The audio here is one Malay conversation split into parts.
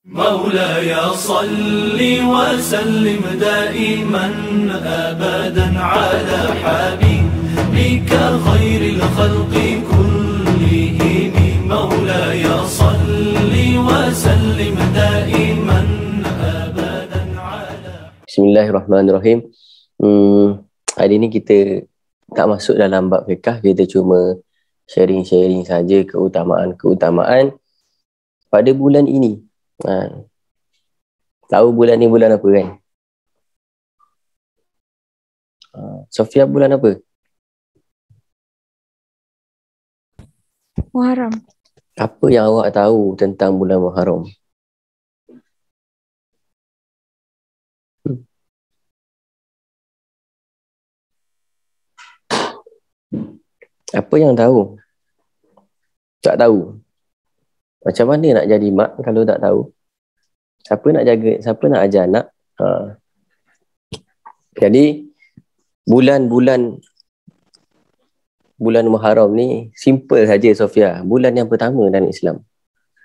مولاي صل وسلم دائما أبدا على حبيبك خير الخلق كلهم. مولاي صل وسلم دائما أبدا على. Bismillahirrahmanirrahim. Hari ni kita tak masuk dalam bab fiqh, kita cuma sharing-sharing saja keutamaan-keutamaan pada bulan ini. Tahu bulan ni bulan apa kan? Sofia, bulan apa? Muharram. Apa yang awak tahu tentang bulan Muharram? Apa yang tahu? Tak tahu. Macam mana nak jadi mak kalau tak tahu? Siapa nak jaga, siapa nak ajar anak? Jadi bulan Muharram ni simple saja Sofia. Bulan yang pertama dalam Islam.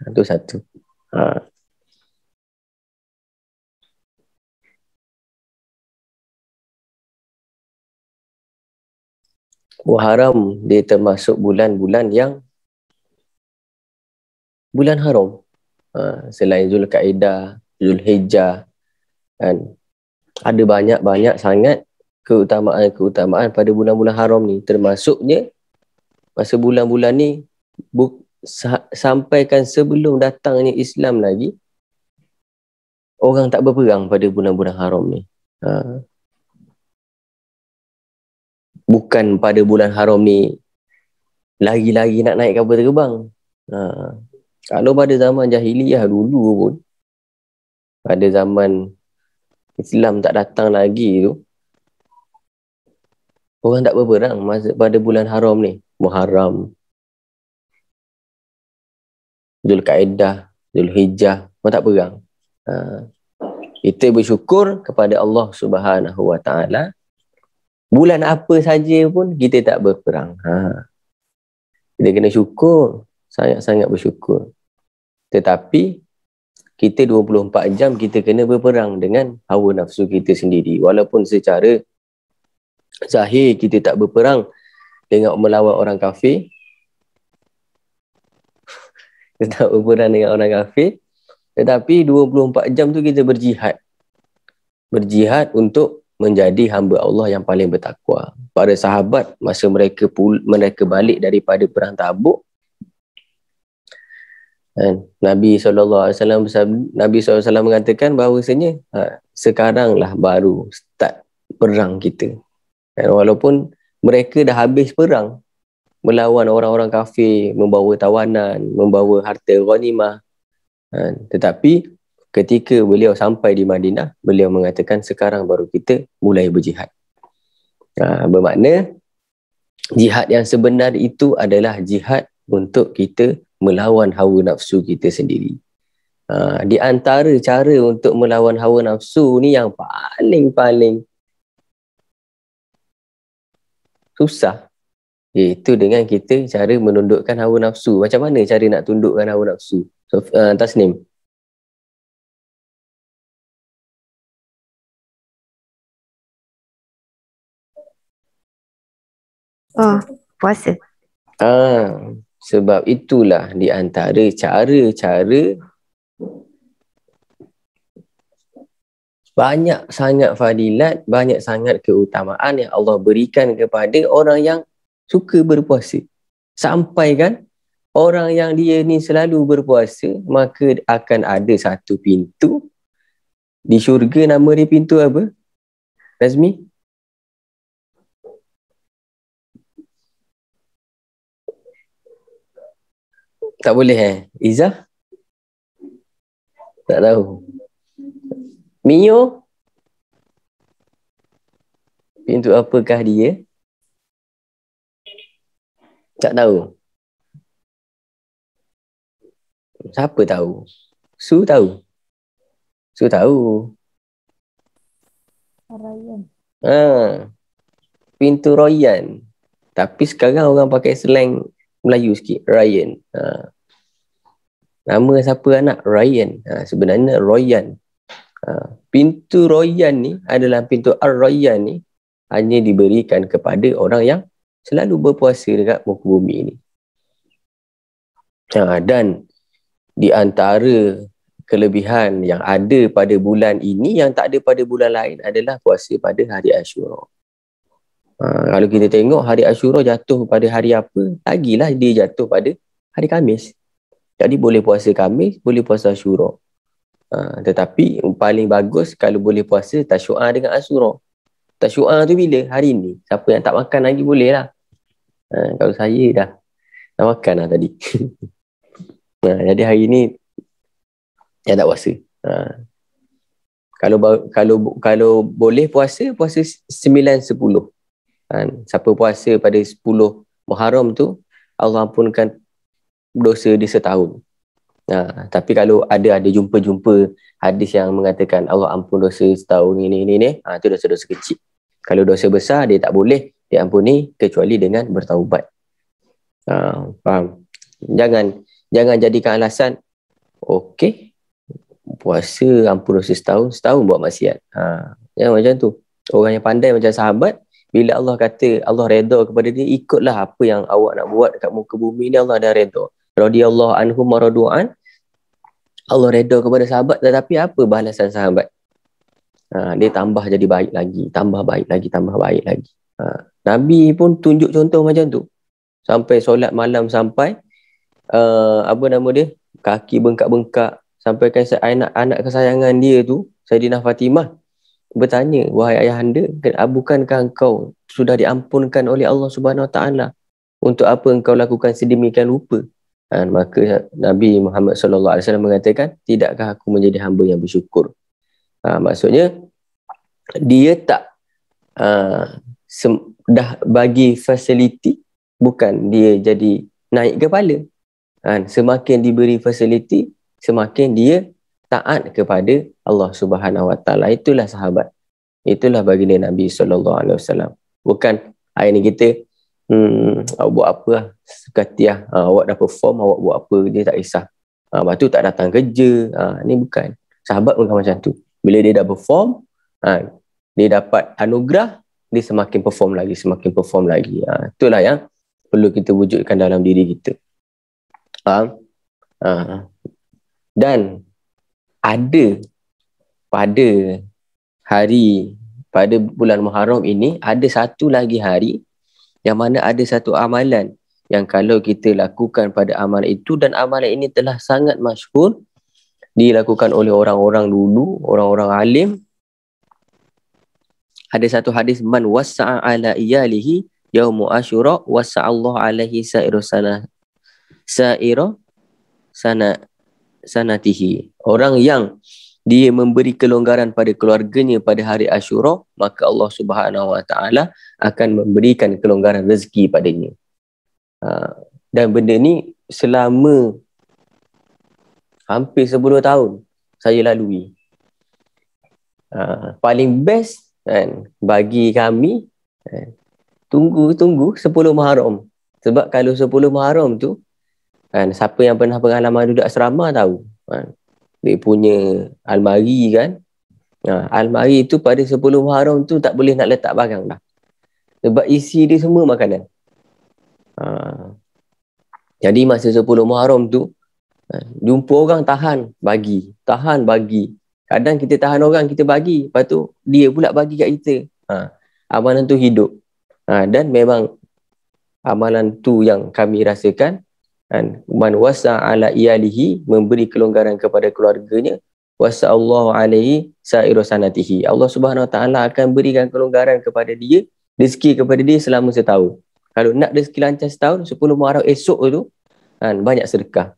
Itu satu. Muharram dia termasuk bulan-bulan yang bulan haram. Selain Zulkaidah, Zulhijjah, kan, ada banyak-banyak sangat keutamaan-keutamaan pada bulan-bulan haram ni. Termasuknya masa bulan-bulan ni sampaikan sebelum datangnya Islam lagi, orang tak berperang pada bulan-bulan haram ni. Bukan pada bulan haram ni lagi-lagi nak naik kapal terbang. Kalau pada zaman jahiliyah dulu pun, pada zaman Islam tak datang lagi tu, orang tak berperang masa pada bulan haram ni. Muharram, Zulkaidah, Zulhijjah, orang tak perang. Kita bersyukur kepada Allah Subhanahu Wa Taala. Bulan apa saja pun kita tak berperang. Kita kena syukur, sangat-sangat bersyukur. Tetapi kita 24 jam kita kena berperang dengan hawa nafsu kita sendiri. Walaupun secara zahir kita tak berperang dengan melawan orang kafir, kita tak berperang dengan orang kafir, tetapi 24 jam tu kita berjihad. Berjihad untuk menjadi hamba Allah yang paling bertakwa. Para sahabat masa mereka balik daripada perang Tabuk, Nabi SAW mengatakan bahawasanya sekaranglah baru start perang kita. Walaupun mereka dah habis perang melawan orang-orang kafir, membawa tawanan, membawa harta ghanimah, tetapi ketika beliau sampai di Madinah, beliau mengatakan sekarang baru kita mulai berjihad. Bermakna jihad yang sebenar itu adalah jihad untuk kita melawan hawa nafsu kita sendiri. Di antara cara untuk melawan hawa nafsu ni yang paling susah, iaitu dengan kita cara menundukkan hawa nafsu. Macam mana cara nak tundukkan hawa nafsu? Tasnim. Puasa. Sebab itulah di antara cara-cara banyak sangat fadilat, banyak sangat keutamaan yang Allah berikan kepada orang yang suka berpuasa. Sampai kan orang yang dia ni selalu berpuasa, maka akan ada satu pintu di syurga. Nama dia pintu apa, Nazmi? Tak boleh Izzah? Tak tahu. Mio? Pintu apakah dia? Tak tahu. Siapa tahu? Su tahu? Su tahu. Rayyan. Pintu Rayyan. Tapi sekarang orang pakai slang Melayu sikit, Ryan. Nama siapa anak? Rayyan. Sebenarnya Royan. Pintu Royan ni adalah pintu Ar-Rayyan ni hanya diberikan kepada orang yang selalu berpuasa dekat muka bumi ni. Dan di antara kelebihan yang ada pada bulan ini yang tak ada pada bulan lain adalah puasa pada hari Ashura. Kalau kita tengok hari Ashura jatuh pada hari apa, lagilah dia jatuh pada hari Khamis. Jadi boleh puasa Khamis, boleh puasa Ashura. Tetapi paling bagus kalau boleh puasa Tasyu'a dengan Ashura. Tasyu'a tu bila? Hari ni. Siapa yang tak makan lagi boleh lah. Kalau saya dah makan lah tadi. Jadi hari ni yang tak puasa. Kalau boleh puasa 9-10. Siapa puasa pada 10 Muharram tu, Allah ampunkan dosa dia setahun. Tapi kalau ada jumpa hadis yang mengatakan Allah ampun dosa setahun ni, itu dosa-dosa kecil. Kalau dosa besar dia tak boleh diampuni kecuali dengan bertaubat. Faham? Jangan jadikan alasan okey puasa ampun dosa setahun buat maksiat. Jangan macam tu. Orang yang pandai macam sahabat, bila Allah kata Allah redha kepada dia, ikutlah apa yang awak nak buat dekat muka bumi ni, Allah dah redha. Radhiyallahu anhum wa radu'an. Allah redha kepada sahabat, tetapi apa balasan sahabat? Dia tambah jadi baik lagi, tambah baik lagi. Nabi pun tunjuk contoh macam tu. Sampai solat malam sampai kaki bengkak-bengkak, sampai kan anak kesayangan dia tu, Sayyidina Fatimah, bertanya, wahai ayahanda, bukankah engkau sudah diampunkan oleh Allah Subhanahu Wa Taala? Untuk apa engkau lakukan sedemikian rupa? Maka Nabi Muhammad sallallahu alaihi wasallam mengatakan, tidakkah aku menjadi hamba yang bersyukur? Maksudnya dia tak dah bagi fasiliti, bukan dia jadi naik kepala. Semakin diberi fasiliti, semakin dia taat kepada Allah Subhanahu Wa Taala. Itulah sahabat. Itulah baginda Nabi sallallahu alaihi wasallam. Bukan hari ni kita awak buat apa lah, sekatiah, awak dah perform, awak buat apa, dia tak kisah. Lepas tu tak datang kerja. Ni bukan. Sahabat bukan macam tu. Bila dia dah perform, dia dapat anugerah, dia semakin perform lagi. Itulah yang perlu kita wujudkan dalam diri kita. Dan ada pada bulan Muharram ini, ada satu lagi hari yang mana ada satu amalan yang kalau kita lakukan pada amalan itu, dan amalan ini telah sangat masyhur dilakukan oleh orang-orang dulu, orang-orang alim. Ada satu hadis, man wassa'a ala iyalihi yaumu asyura wassa'allahu alaihi sanatihi. Orang yang dia memberi kelonggaran pada keluarganya pada hari Ashura, maka Allah Subhanahu Wa Taala akan memberikan kelonggaran rezeki padanya. Dan benda ni selama hampir 10 tahun saya lalui. Paling best kan bagi kami, tunggu 10 Muharram. Sebab kalau 10 Muharram tu kan, siapa yang pernah pengalaman duduk asrama tahu kan, dia punya almari kan, almari tu pada 10 Muharram tu tak boleh nak letak barang dah, sebab isi dia semua makanan. Jadi masa 10 Muharram tu jumpa orang tahan bagi. Kadang kita tahan orang, kita bagi, lepas tu dia pula bagi kat kita. Amalan tu hidup. Dan memang amalan tu yang kami rasakan. Man wasa ala iyalihi, memberi kelonggaran kepada keluarganya, wasa Allah alaihi sa'iru sanatihi. Allah Subhanahu Wa Taala akan berikan kelonggaran kepada dia, rezeki kepada dia selama setahun. Kalau nak rezeki lancar setahun, 10 Muharram esok tu banyak sedekah.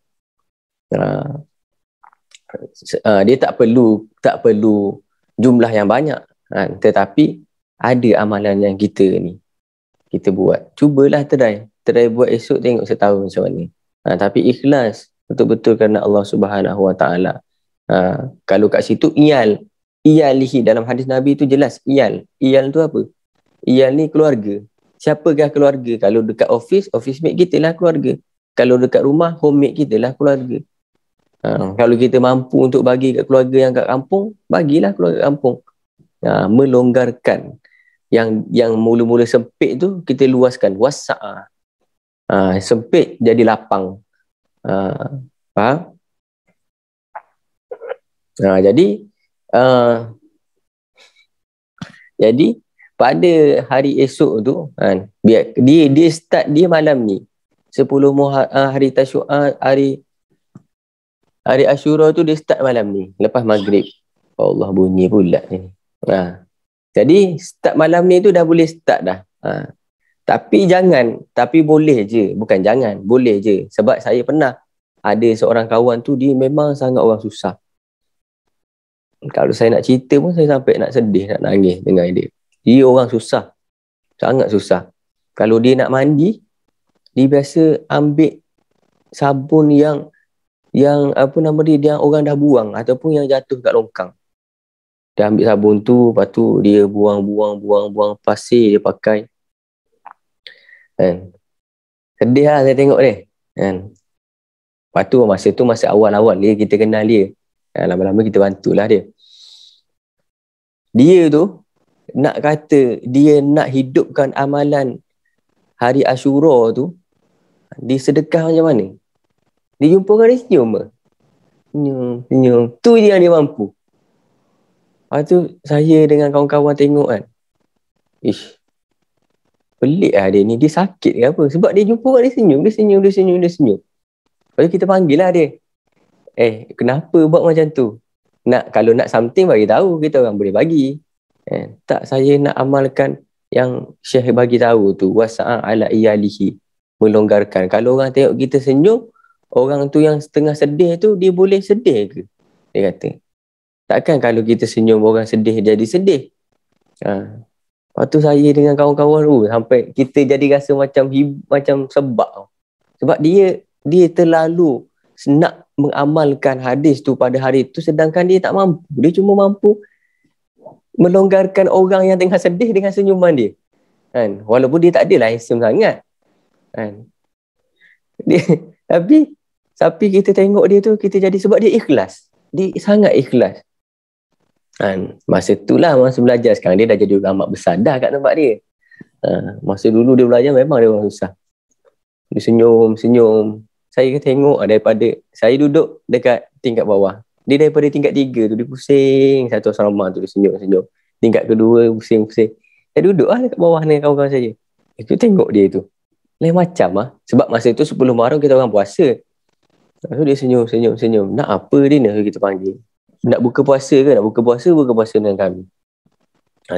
Dia tak perlu jumlah yang banyak, tetapi ada amalan yang kita buat. Cubalah try buat esok, tengok setahun macam mana. Tapi ikhlas betul-betul kerana Allah Subhanahu Wa Taala. Kalau kat situ iyalihi, dalam hadis Nabi tu jelas iyal tu apa? Iyal ni keluarga. Siapakah keluarga? Kalau dekat office mate kita lah keluarga. Kalau dekat rumah, home mate kita lah keluarga. Kalau kita mampu untuk bagi kat keluarga yang kat kampung, bagilah keluarga kampung. Melonggarkan. Yang mula-mula sempit tu, kita luaskan. Wasa'a. Sempit jadi lapang. Faham? Jadi pada hari esok tu, biar dia start dia malam ni. 10 hari Tasyu'a, hari Asyura tu dia start malam ni, lepas maghrib. Allah, bunyi pula ni. Jadi start malam ni tu dah boleh start dah. Tapi boleh je, bukan jangan, boleh je. Sebab saya pernah ada seorang kawan tu, dia memang sangat orang susah. Kalau saya nak cerita pun saya sampai nak sedih, nak nangis dengan dia. Dia orang susah, sangat susah. Kalau dia nak mandi, dia biasa ambil sabun yang apa nama dia, yang orang dah buang ataupun yang jatuh kat longkang. Dia ambil sabun tu, lepas tu dia buang pasir dia pakai. Sedih lah saya tengok dia. Lepas tu masa awal-awal dia, kita kenal dia. Lama-lama kita bantulah dia. Dia tu nak kata dia nak hidupkan amalan hari Asyura tu, dia sedekah macam mana? Dia jumpa orang dia senyum ke? Senyum. Tu je yang dia mampu. Lepas tu saya dengan kawan-kawan tengok kan. Pelik lah dia ni. Dia sakit ke apa? Sebab dia jumpa orang dia senyum. Dia senyum. Lepas tu kita panggil lah dia. Kenapa buat macam tu? Kalau nak something bagi tahu, kita orang boleh bagi. Tak, saya nak amalkan yang Syekh bagi tahu tu. Wasa'a ala iyalihi. Melonggarkan. Kalau orang tengok kita senyum, orang tu yang setengah sedih tu, dia boleh sedih ke? Dia kata. Takkan kalau kita senyum, orang sedih jadi sedih. Lepas tu saya dengan kawan-kawan tu, sampai kita jadi rasa macam sebab. Sebab dia terlalu nak mengamalkan hadis tu pada hari tu, sedangkan dia tak mampu. Dia cuma mampu melonggarkan orang yang tengah sedih dengan senyuman dia. Walaupun dia tak adalah handsome sangat. Tapi kita tengok dia tu, kita jadi, sebab dia ikhlas. Dia sangat ikhlas. Masa belajar, sekarang dia dah jadi ulama besar dah kat tempat dia. Masa dulu dia belajar memang dia orang susah. Dia senyum. Saya tengok daripada saya duduk dekat tingkat bawah. Dia daripada tingkat 3 tu dia pusing satu asrama tu, dia senyum. Tingkat kedua pusing. Saya duduk dekat bawah dengan kawan-kawan saya. Itu tengok dia tu. Lain macam Sebab masa tu 10 Muharram kita orang puasa. Lepas tu dia senyum. Nak apa dia nak kita panggil? Nak buka puasa ke? Nak buka puasa dengan kami.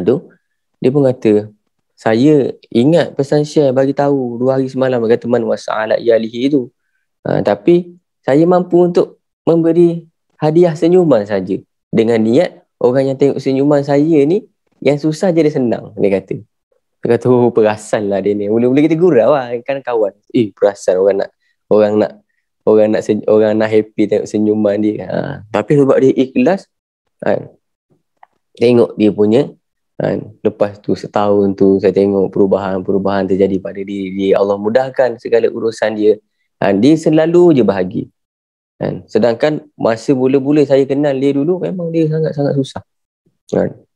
Tu dia pun kata, saya ingat pesan Syekh bagi tahu 2 hari semalam, kata man wasa'ala iyalihi tu. Tapi saya mampu untuk memberi hadiah senyuman saja. Dengan niat orang yang tengok senyuman saya ni, yang susah jadi senang, dia kata. Dia kata, perasan lah dia ni. Mula-mula kita gurau lah, kan kawan. Perasan orang nak happy tengok senyuman dia. Tapi sebab dia ikhlas, tengok dia punya, lepas tu setahun tu saya tengok perubahan terjadi pada diri dia. Allah mudahkan segala urusan dia. Dia selalu je bahagia. Sedangkan masa mula-mula saya kenal dia dulu, memang dia sangat-sangat susah.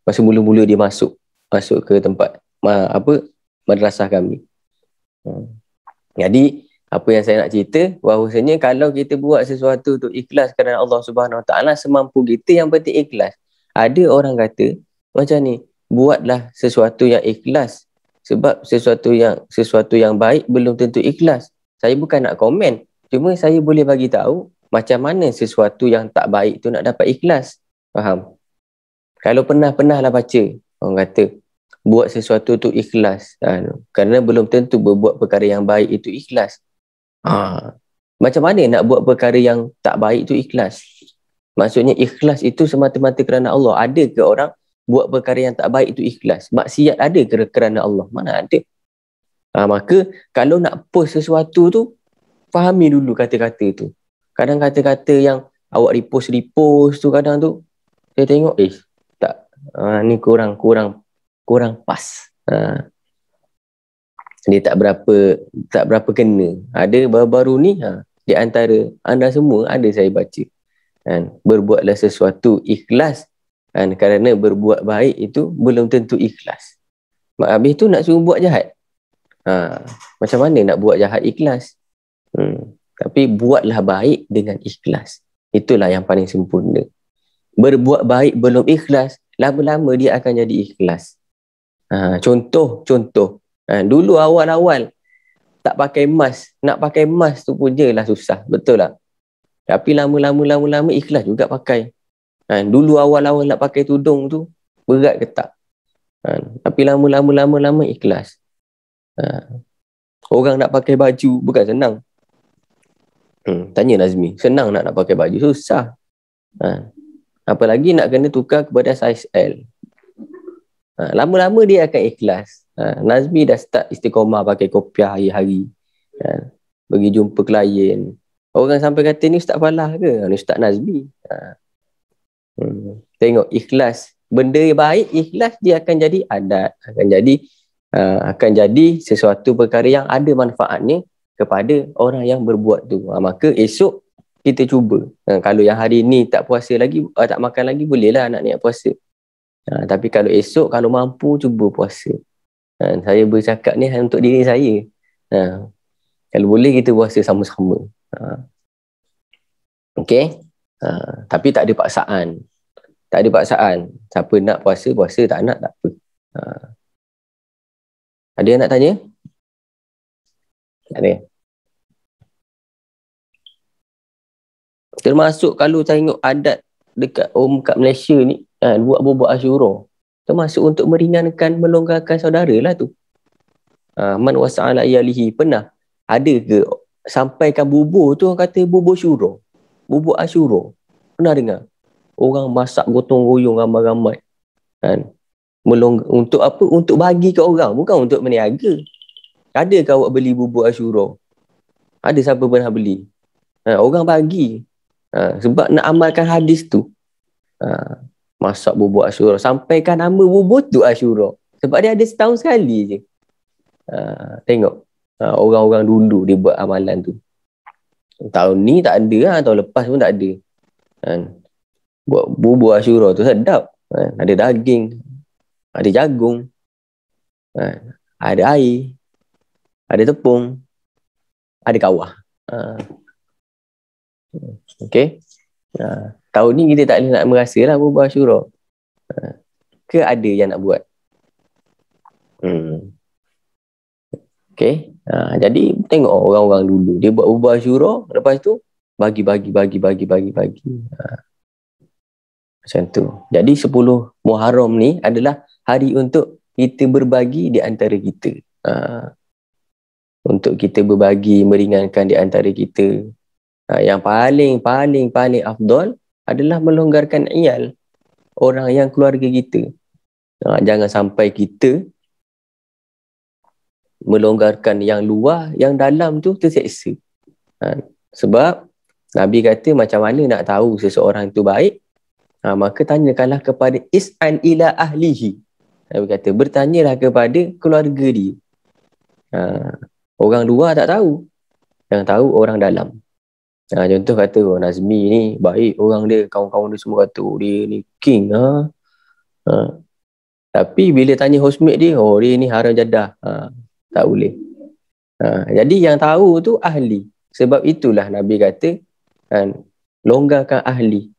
Masa mula-mula dia masuk ke tempat madrasah kami. Jadi apa yang saya nak cerita, bahawasanya kalau kita buat sesuatu tu ikhlas kerana Allah Subhanahu Wa Taala, semampu kita, yang penting ikhlas. Ada orang kata macam ni, buatlah sesuatu yang ikhlas, sebab sesuatu yang baik belum tentu ikhlas. Saya bukan nak komen, cuma saya boleh bagi tahu macam mana sesuatu yang tak baik tu nak dapat ikhlas. Faham? Kalau pernah baca, orang kata buat sesuatu tu ikhlas, kerana belum tentu berbuat perkara yang baik itu ikhlas. Macam mana nak buat perkara yang tak baik itu ikhlas? Maksudnya ikhlas itu semata-mata kerana Allah. Ada ke orang buat perkara yang tak baik itu ikhlas? Maksiat ada ke kerana Allah? Mana ada? Maka kalau nak post sesuatu tu, fahami dulu kata-kata tu. Kadang kata-kata yang awak repost tu, kadang tu saya tengok, tak, ni kurang pas. Dia tak berapa kena. Ada baru-baru ni, di antara anda semua ada saya baca. Kan? Berbuatlah sesuatu ikhlas, kan? Kerana berbuat baik itu belum tentu ikhlas. Mak habis tu nak suruh buat jahat. Macam mana nak buat jahat ikhlas? Tapi buatlah baik dengan ikhlas. Itulah yang paling sempurna. Berbuat baik belum ikhlas, lama-lama dia akan jadi ikhlas. Contoh. Dulu awal-awal tak pakai mask, nak pakai mask tu pun je lah susah, betul tak? Tapi lama-lama ikhlas juga pakai. Dulu awal-awal nak pakai tudung tu berat ke tak? Tapi lama-lama ikhlas. Orang nak pakai baju bukan senang. Tanya Nazmi, senang nak pakai baju? Susah. Apalagi nak kena tukar kepada saiz L. Lama-lama dia akan ikhlas. Nazmi dah start istiqomah pakai kopiah hari-hari. Pergi jumpa klien. Orang sampai kata ni Ustaz Falah ke? Ni Ustaz Nazmi. Tengok ikhlas. Benda baik ikhlas dia akan jadi adat. Akan jadi sesuatu perkara yang ada manfaatnya kepada orang yang berbuat tu. Maka esok kita cuba. Kalau yang hari ni tak puasa lagi, tak makan lagi, bolehlah nak niat puasa. Tapi kalau esok, kalau mampu, cuba puasa. Saya bercakap ni untuk diri saya. Kalau boleh kita puasa sama-sama. Okey? Tapi tak ada paksaan. Tak ada paksaan. Siapa nak puasa, puasa. Tak nak, tak apa. Ada yang nak tanya? Tak ada. Termasuk kalau tengok adat dekat kat Malaysia ni, buat bubur Asyura. Termasuk untuk meringankan, melonggarkan saudara lah tu. Man wasa'ala iyalihi. Pernah ada ke sampaikan bubur tu, orang kata bubur syura, bubur Asyura? Pernah dengar? Orang masak gotong royong ramai-ramai. Untuk apa? Untuk bagi ke orang, bukan untuk meniaga. Ada ke awak beli bubur Asyura? Ada siapa pernah beli? Orang bagi. Sebab nak amalkan hadis tu. Masak bubur Asyura. Sampaikan nama bubur tu Asyura. Sebab dia ada setahun sekali je. Tengok. Orang-orang dulu dia buat amalan tu. Tahun ni tak ada. Tahun lepas pun tak ada. Buat bubur Asyura tu sedap. Ada daging. Ada jagung. Ada air. Ada tepung. Ada kawah. Okey. Tahun ni kita tak boleh nak merasa lah bubur Asyura. Ke ada yang nak buat? Okey. Jadi tengok orang-orang dulu. Dia buat bubur Asyura. Lepas tu bagi. Macam tu. Jadi 10 Muharram ni adalah hari untuk kita berbagi di antara kita. Untuk kita berbagi, meringankan di antara kita. Yang paling afdal adalah melonggarkan iyal, orang yang keluarga kita. Jangan sampai kita melonggarkan yang luar, yang dalam tu terseksa. Sebab Nabi kata macam mana nak tahu seseorang tu baik? Maka tanyakanlah kepada is'an ila ahlihi. Nabi kata bertanyalah kepada keluarga dia. Orang luar tak tahu. Yang tahu orang dalam. Contoh kata Nazmi ni baik, orang dia, kawan-kawan dia semua kata dia ni king. Tapi bila tanya housemate dia, dia ni haram jadah. Tak boleh. Jadi yang tahu tu ahli. Sebab itulah Nabi kata longgarkan ahli.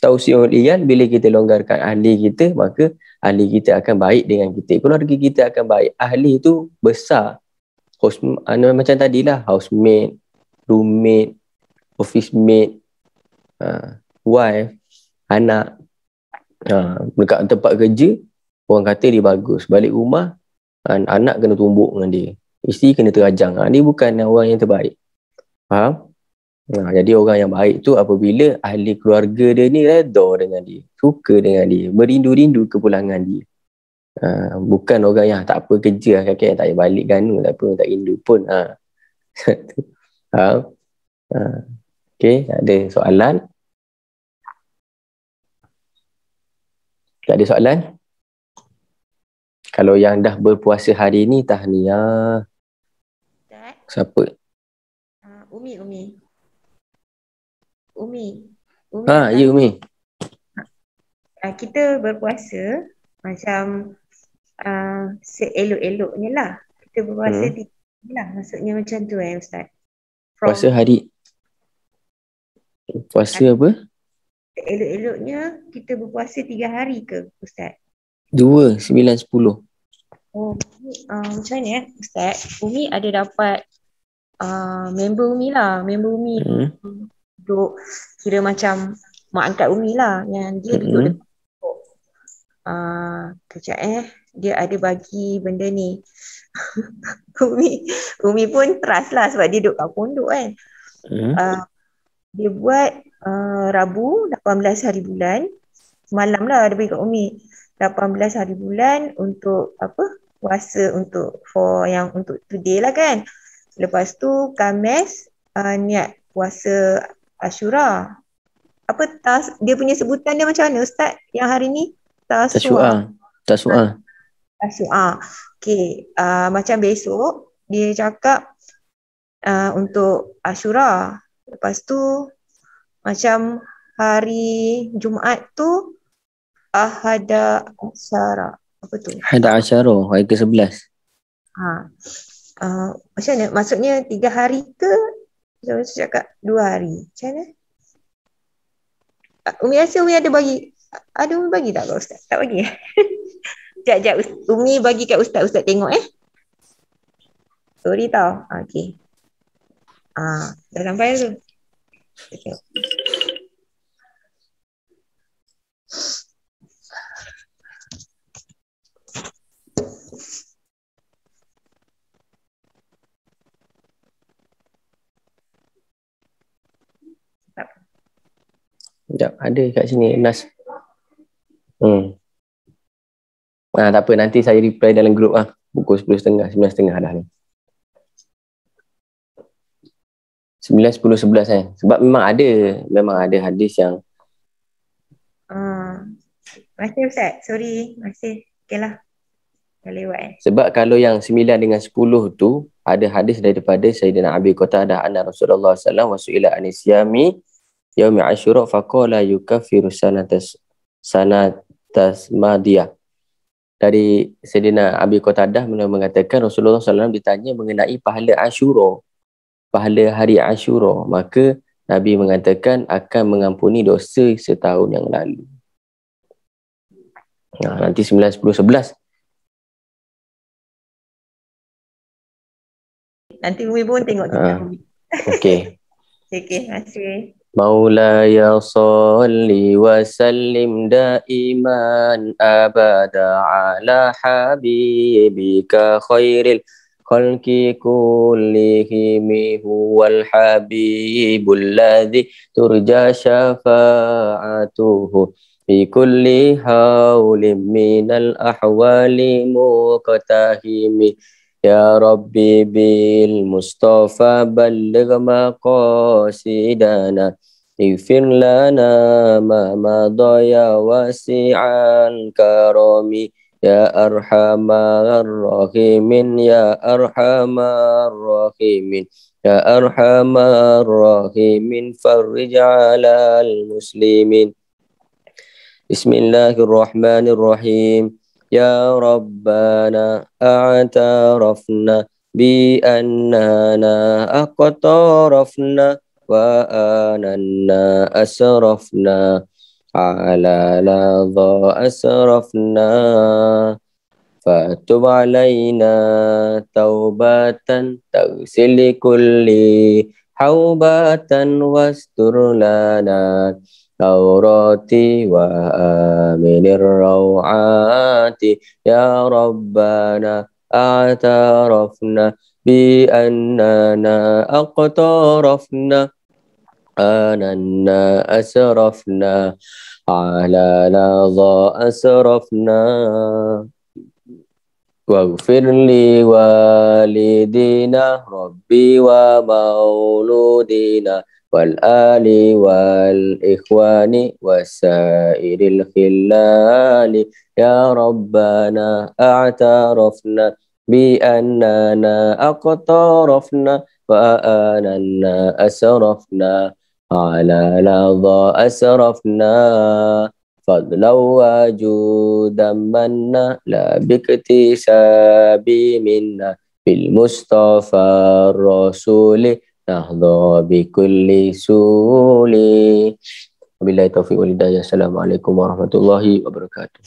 Tausiul iyal, bila kita longgarkan ahli kita, maka ahli kita akan baik dengan kita. Keluarga kita akan baik. Ahli tu besar. Macam tadilah, housemate, roommate, office mate, wife, anak. Dekat tempat kerja, orang kata dia bagus. Balik rumah, anak kena tumbuk dengan dia. Isteri kena terajang. Dia bukan orang yang terbaik. Faham? Jadi orang yang baik tu apabila ahli keluarga dia ni redha dengan dia, suka dengan dia, merindu-rindu kepulangan dia. Bukan orang yang tak apa kerja, kakek tak payah balik ganu, tak apa, tak rindu pun. Okey, ada soalan? Tak ada soalan? Kalau yang dah berpuasa hari ni, tahniah. Siapa? Umi. Umi. Umi Ha, ya Umi. kita berpuasa macam seelok-eloknya lah. Kita berpuasa Hmm. lah. Maksudnya macam tu Ustaz. Puasa From hari. Puasa apa? elok-eloknya kita berpuasa 3 hari ke Ustaz? 2, 9, 10. Oh, macam mana Ustaz? Umi ada dapat member Umi lah. Member Umi duduk kira macam mak angkat Umi lah. Yang dia duduk dekat kejap dia ada bagi benda ni. Umi pun trust lah sebab dia duduk kat pondok kan. Dia buat Rabu 18 hari bulan. Semalam lah dia bagi kat Umi. 18 hari bulan untuk apa? Puasa untuk untuk today lah kan. Lepas tu Khamis niat puasa Ashura. Apa dia punya sebutan dia macam mana Ustaz yang hari ni? Tasu'a. Okay. Macam besok dia cakap untuk Ashura. Lepas tu macam hari Jumaat tu Ahada Asyara. Apa tu? Ahada Asyara, hari ke-11. Macam mana? Maksudnya 3 hari ke? Saya cakap 2 hari. Macam mana? Umi rasa Umi ada bagi. Ada Umi bagi tak kat Ustaz? Tak bagi? Sekejap. Umi bagi kat Ustaz. Ustaz tengok Sorry tau. Okay. Dah sampai tu. Okay. Sekejap, ada kat sini Nas. Tak apa, nanti saya reply dalam grup pukul 10.30, 9.30 dah ni. 9, 10, 11 Sebab memang ada hadis yang Masih Ustaz, sorry. Masih. Okay lah. Dah lewat Sebab kalau yang 9 dengan 10 tu ada hadis daripada Sayyidina Abi Qatadah anna Rasulullah sallallahu alaihi wasallam wasu'ila anisyami yaumi Asyura faqala yukaffiru sanatas madiyah. Dari Sayyidina Abi Qatadah mengatakan Rasulullah SAW ditanya mengenai pahala Asyura, pahala hari Asyura, maka Nabi mengatakan akan mengampuni dosa setahun yang lalu. Nanti 9, 10, 11. Nanti Umi pun tengok Okey. Okay, terima kasih. Maulaya salli wa sallim daiman abada ala habibika khairil khalqi kullihim huwal habibul ladzi turja syafa'atuhu fi kulli hawlim minal ahwali muqtahimi. Ya Rabbi bil Mustafa balligh maqasidana ighfir lana ma madaya wasi'al karami ya arhamar rahimin ya arhamar rahimin ya arhamar rahimin farrij 'alal muslimin. Bismillahirrahmanirrahim. Ya Rabbana a'tarafna bi annana aqtarafna wa ananna asrafna ala ladha asrafna fatub alayna taubatan taghsil kulli haubatan wastur lana aurati wa aminir rawati ya Rabbana a'tarafna bi annana aqtarafna ananna asrafna ala ladha asrafna waghfir li walidina rabbi wa mauludina wal ali wal ikhwani wasairil khillali ya Rabbana a'tarafna bi annana aqtarafna wa ananna asrafna على لظى أسرفنا فضلا وجودا منا لا باكتساب منا بالمصطفى الرسول نهضى بكل سول. Wabillahi taufiq wal hidayah. Assalamualaikum warahmatullahi wabarakatuh.